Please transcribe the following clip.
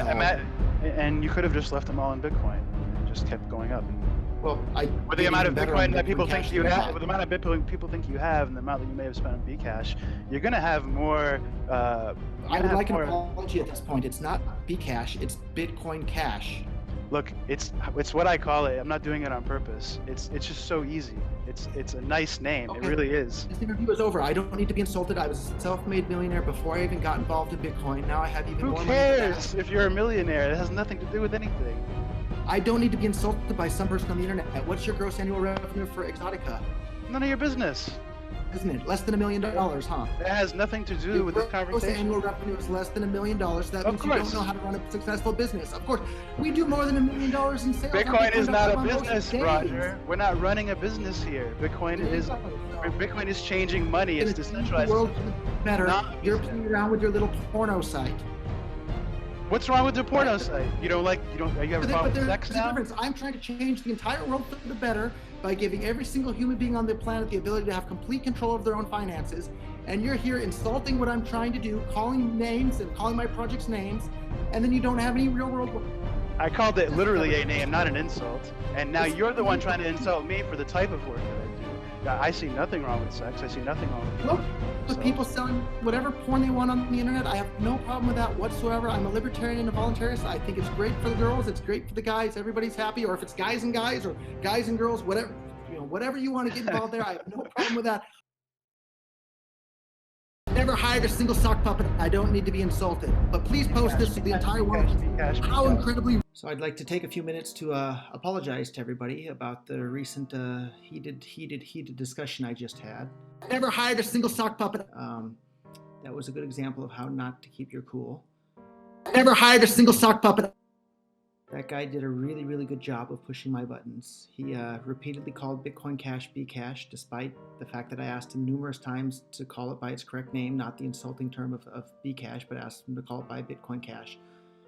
And, all. and you could have just left them all in Bitcoin and just kept going up. Well, with the amount of Bitcoin that people think you have, with with the amount of Bitcoin people think you have, and the amount that you may have spent on Bcash, you're gonna have more. I would like an apology at this point. It's not Bcash, it's Bitcoin Cash. Look, it's what I call it. I'm not doing it on purpose. It's just so easy. It's a nice name. Okay. It really is. This interview is over. I don't need to be insulted. I was a self-made millionaire before I even got involved in Bitcoin. Now I have even more money. Who cares if you're a millionaire? It has nothing to do with anything. I don't need to be insulted by some person on the internet. What's your gross annual revenue for Exotica? None of your business. Isn't it? Less than $1 million, huh? It has nothing to do with this conversation. Gross annual revenue is less than $1 million. So that means you don't know how to run a successful business. Of course, we do more than $1 million in sales. Bitcoin is not a business, Roger. We're not running a business here. Bitcoin is changing money. It's decentralized. The world better. You're playing around with your little porno site. What's wrong with the porno site? Are you having a problem with sex now? I'm trying to change the entire world for the better by giving every single human being on the planet the ability to have complete control of their own finances. And you're here insulting what I'm trying to do, calling names and calling my projects names, and then you don't have any real world. I called it literally a name, not an insult. And now you're the one trying to insult me for the type of work that I do. I see nothing wrong with sex. I see nothing wrong with Look, with people selling whatever porn they want on the internet, I have no problem with that whatsoever. I'm a libertarian and a voluntarist. I think it's great for the girls. It's great for the guys. Everybody's happy. Or if it's guys and guys or guys and girls, whatever you want to get involved there, I have no problem with that. Never hired a single sock puppet. I don't need to be insulted. But please post this to the entire world. How incredibly. So I'd like to take a few minutes to apologize to everybody about the recent heated discussion I just had. Never hired a single sock puppet. That was a good example of how not to keep your cool. Never hired a single sock puppet. That guy did a really, really good job of pushing my buttons. He repeatedly called Bitcoin Cash Bcash, despite the fact that I asked him numerous times to call it by its correct name, not the insulting term of Bcash, but asked him to call it by Bitcoin Cash.